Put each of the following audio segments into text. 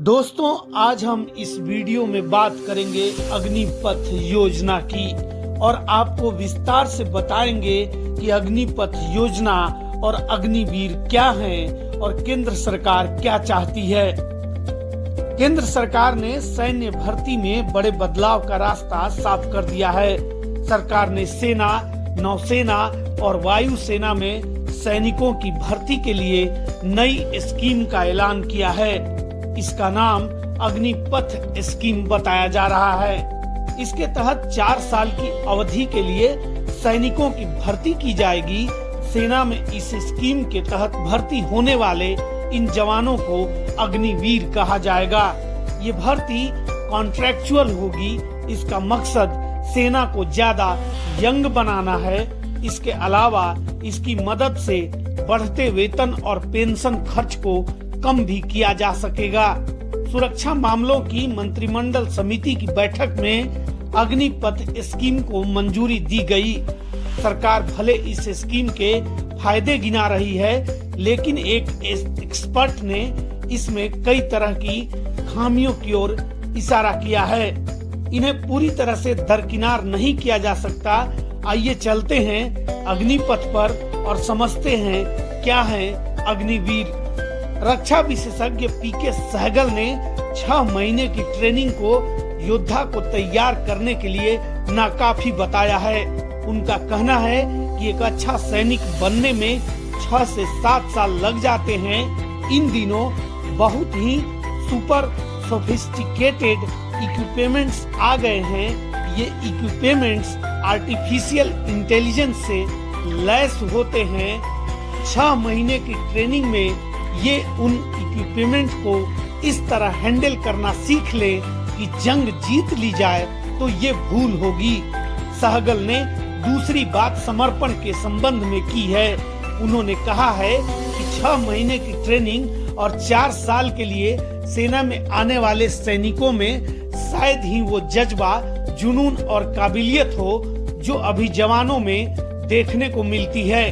दोस्तों, आज हम इस वीडियो में बात करेंगे अग्निपथ योजना की और आपको विस्तार से बताएंगे कि अग्निपथ योजना और अग्निवीर क्या हैं और केंद्र सरकार क्या चाहती है। केंद्र सरकार ने सैन्य भर्ती में बड़े बदलाव का रास्ता साफ कर दिया है। सरकार ने सेना, नौसेना और वायुसेना में सैनिकों की भर्ती के लिए नई स्कीम का ऐलान किया है। इसका नाम अग्निपथ स्कीम बताया जा रहा है। इसके तहत 4 साल की अवधि के लिए सैनिकों की भर्ती की जाएगी। सेना में इस स्कीम के तहत भर्ती होने वाले इन जवानों को अग्निवीर कहा जाएगा। ये भर्ती कॉन्ट्रैक्चुअल होगी। इसका मकसद सेना को ज्यादा यंग बनाना है। इसके अलावा इसकी मदद से बढ़ते वेतन और पेंशन खर्च को कम भी किया जा सकेगा। सुरक्षा मामलों की मंत्रिमंडल समिति की बैठक में अग्निपथ स्कीम को मंजूरी दी गई। सरकार भले इस स्कीम के फायदे गिना रही है, लेकिन एक एक्सपर्ट ने इसमें कई तरह की खामियों की ओर इशारा किया है। इन्हें पूरी तरह से दरकिनार नहीं किया जा सकता। आइए चलते हैं अग्निपथ पर और समझते हैं क्या है अग्निवीर। रक्षा विशेषज्ञ पीके सहगल ने 6 महीने की ट्रेनिंग को योद्धा को तैयार करने के लिए नाकाफी बताया है। उनका कहना है कि एक अच्छा सैनिक बनने में 6 से 7 साल लग जाते हैं। इन दिनों बहुत ही सुपर सोफिस्टिकेटेड इक्विपमेंट्स आ गए हैं। ये इक्विपमेंट्स आर्टिफिशियल इंटेलिजेंस से लैस होते हैं। 6 महीने की ट्रेनिंग में ये उन इक्विपमेंट को इस तरह हैंडल करना सीख ले कि जंग जीत ली जाए तो ये भूल होगी। सहगल ने दूसरी बात समर्पण के संबंध में की है। उन्होंने कहा है कि 6 महीने की ट्रेनिंग और 4 साल के लिए सेना में आने वाले सैनिकों में शायद ही वो जज्बा, जुनून और काबिलियत हो जो अभी जवानों में देखने को मिलती है।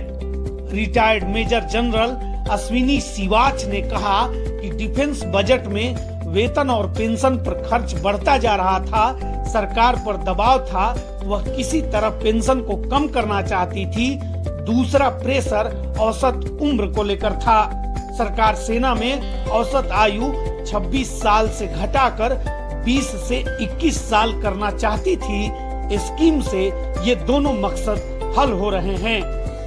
Retired major general Ashwini Siwach ने कहा कि डिफेंस बजट में वेतन और पेंशन पर खर्च बढ़ता जा रहा था। सरकार पर दबाव था, वह किसी तरह पेंशन को कम करना चाहती थी। दूसरा प्रेशर औसत उम्र को लेकर था। सरकार सेना में औसत आयु 26 साल से घटाकर 20 से 21 साल करना चाहती थी। स्कीम से ये दोनों मकसद हल हो रहे हैं।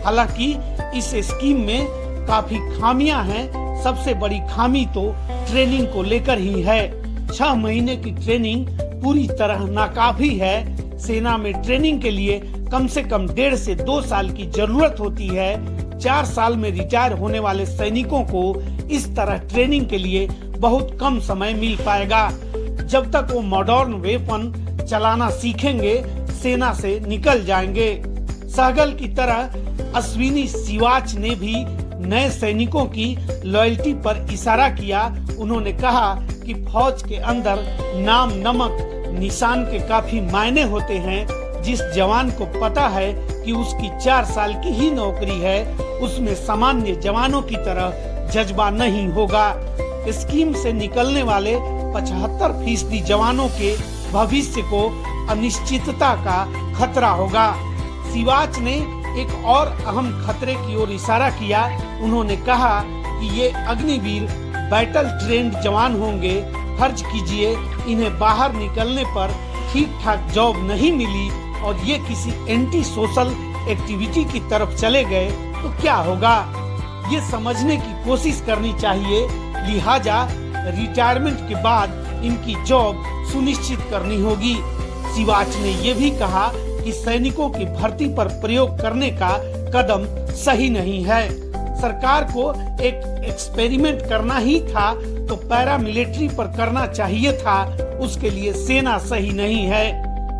हालांकि इस स्कीम में काफी खामियां हैं। सबसे बड़ी खामी तो ट्रेनिंग को लेकर ही है। 6 महीने की ट्रेनिंग पूरी तरह नाकाफी है। सेना में ट्रेनिंग के लिए कम से कम 1.5 से 2 साल की जरूरत होती है। 4 साल में रिटायर होने वाले सैनिकों को इस तरह ट्रेनिंग के लिए बहुत कम समय मिल पाएगा। जब तक वो मॉडर्न वेपन चलाना सीखेंगे, सेना से निकल जाएंगे। सहगल की तरह अश्विनी सिवाच ने भी नए सैनिकों की लॉयल्टी पर इशारा किया। उन्होंने कहा कि फौज के अंदर नाम, नमक, निशान के काफी मायने होते हैं। जिस जवान को पता है कि उसकी 4 साल की ही नौकरी है, उसमें सामान्य जवानों की तरह जज्बा नहीं होगा। स्कीम से निकलने वाले 75% जवानों के भविष्य को अनिश्चितता का खतरा होगा। सिवाच ने एक और अहम खतरे की ओर इशारा किया। उन्होंने कहा कि ये अग्निवीर बैटल ट्रेंड जवान होंगे। फर्ज कीजिए इन्हें बाहर निकलने पर ठीक ठाक जॉब नहीं मिली और ये किसी एंटी सोशल एक्टिविटी की तरफ चले गए तो क्या होगा। ये समझने की कोशिश करनी चाहिए। लिहाजा रिटायरमेंट के बाद इनकी जॉब सुनिश्चित करनी होगी। सिवाच ने ये भी कहा कि सैनिकों की भर्ती पर प्रयोग करने का कदम सही नहीं है। सरकार को एक एक्सपेरिमेंट करना ही था तो पैरामिलिट्री पर करना चाहिए था। उसके लिए सेना सही नहीं है।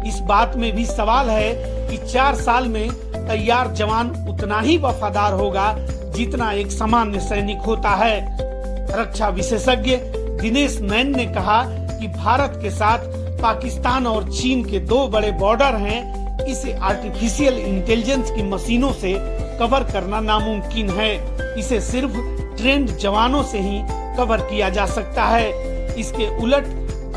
इस बात में भी सवाल है कि 4 साल में तैयार जवान उतना ही वफादार होगा जितना एक सामान्य सैनिक होता है। रक्षा विशेषज्ञ दिनेश नैन ने कहा कि भारत के साथ पाकिस्तान और चीन के 2 बड़े बॉर्डर हैं। इसे आर्टिफिशियल इंटेलिजेंस की मशीनों से कवर करना नामुमकिन है। इसे सिर्फ ट्रेंड जवानों से ही कवर किया जा सकता है। इसके उलट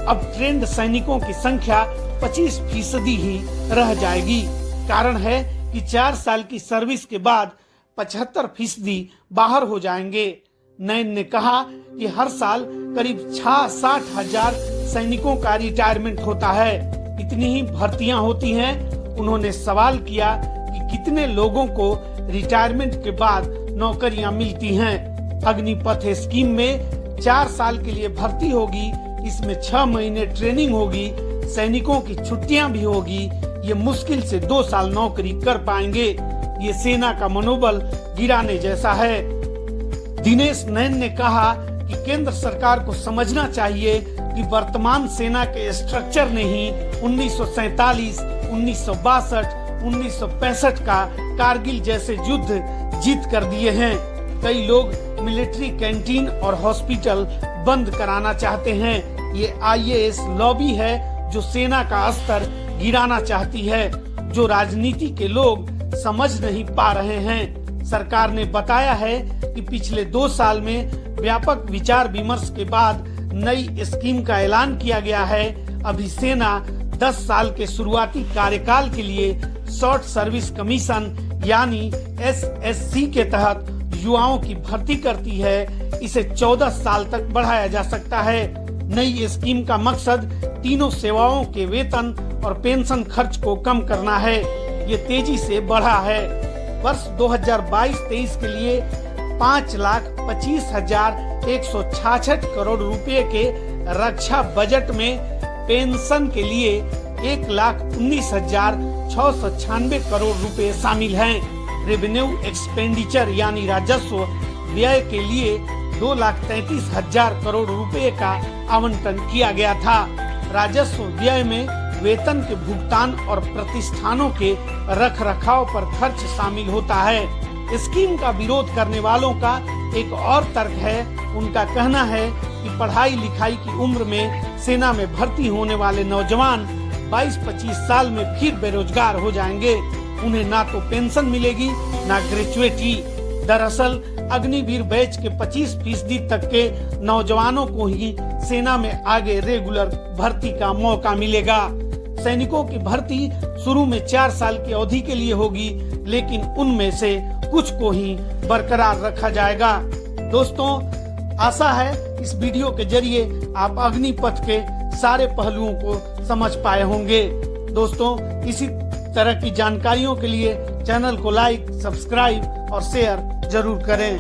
अब ट्रेंड सैनिकों की संख्या 25% ही रह जाएगी। कारण है कि 4 साल की सर्विस के बाद 75% बाहर हो जाएंगे। नैन ने कहा कि हर साल करीब 60 हजार सैनिकों का रिटायरमेंट होता है। इतनी ही भर्तियां होती हैं। उन्होंने सवाल किया कि कितने लोगों को रिटायरमेंट के बाद नौकरियां मिलती हैं। अग्निपथ स्कीम में 4 साल के लिए भर्ती होगी। इसमें 6 महीने ट्रेनिंग होगी, सैनिकों की छुट्टियां भी होगी। ये मुश्किल से 2 साल नौकरी कर पाएंगे। ये सेना का मनोबल गिराने जैसा है। दिनेश नैन ने कहा कि केंद्र सरकार को समझना चाहिए कि वर्तमान सेना के स्ट्रक्चर ने ही 1947, 1962, 1965 का कारगिल जैसे युद्ध जीत कर दिए हैं। कई लोग मिलिट्री कैंटीन और हॉस्पिटल बंद कराना चाहते हैं। ये IAS लॉबी है जो सेना का स्तर गिराना चाहती है, जो राजनीति के लोग समझ नहीं पा रहे हैं। सरकार ने बताया है कि पिछले 2 साल में व्यापक विचार विमर्श के बाद नई स्कीम का ऐलान किया गया है। अभी सेना 10 साल के शुरुआती कार्यकाल के लिए शॉर्ट सर्विस कमीशन यानी SSC के तहत युवाओं की भर्ती करती है। इसे 14 साल तक बढ़ाया जा सकता है। नई स्कीम का मकसद तीनों सेवाओं के वेतन और पेंशन खर्च को कम करना है। ये तेजी से बढ़ा है। वर्ष 2022-23 के लिए 5,25,166 करोड़ रुपए के रक्षा बजट में पेंशन के लिए 1,19,696 करोड़ रुपए शामिल हैं। रेवेन्यू एक्सपेंडिचर यानी राजस्व व्यय के लिए 2,33,000 करोड़ रुपए का आवंटन किया गया था। राजस्व व्यय में वेतन के भुगतान और प्रतिष्ठानों के रखरखाव पर खर्च शामिल होता है। स्कीम का विरोध करने वालों का एक और तर्क है। उनका कहना है कि पढ़ाई लिखाई की उम्र में सेना में भर्ती होने वाले नौजवान 22-25 साल में फिर बेरोजगार हो जाएंगे। उन्हें ना तो पेंशन मिलेगी ना ग्रेजुएटी। दरअसल अग्निवीर बैच के 25% तक के नौजवानों को ही सेना में आगे रेगुलर भर्ती का मौका मिलेगा। सैनिकों की भर्ती शुरू में 4 साल की अवधि के लिए होगी, लेकिन उनमें से कुछ को ही बरकरार रखा जाएगा। दोस्तों, आशा है इस वीडियो के जरिए आप अग्निपथ के सारे पहलुओं को समझ पाए होंगे। दोस्तों, इसी तरह की जानकारियों के लिए चैनल को लाइक, सब्सक्राइब और शेयर जरूर करें।